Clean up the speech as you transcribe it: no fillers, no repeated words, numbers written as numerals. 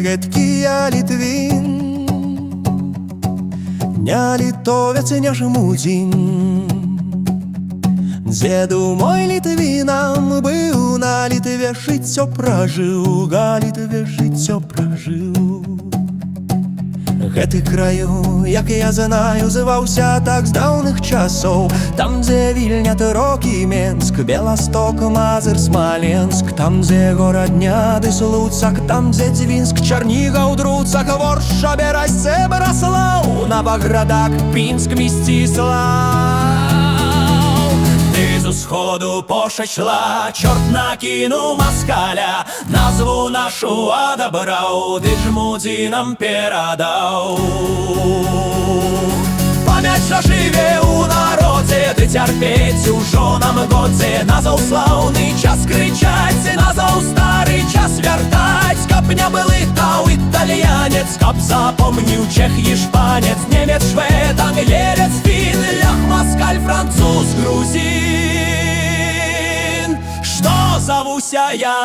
гэткі я літвін, не літовец, не жмудзін. Дзеду мой літвінам быў, на Літве жыццё пражыў, га Літве жыццё пражыў. Гэты краю, як я знаю, зваўся так з даўных часоў. Там, дзе Вільня, Трок і Менск, Беласток, Мазыр, Смаленск. Там, дзе Горадня ды Слуцак, там, дзе Дзвінск, Чарнігаў, Друцак, Ворша, Берасце, Браслаў, Наваградак, Пінск, Мсціслав. З усходу пошла, чорт накинув москаля, назву нашу одобрав, ды жмудзінам перадав. Пам'ять жа жыве ў народзе, ды цярпець ужо нам годзе. Назаў слаўны час крычаць, назаў стары час вяртаць. Каб не былы таў італьянец, каб запомніў чэх і шпанец, немец, швед, англерец, фін, лях, москаль, француз, грузин. Что зовуся я?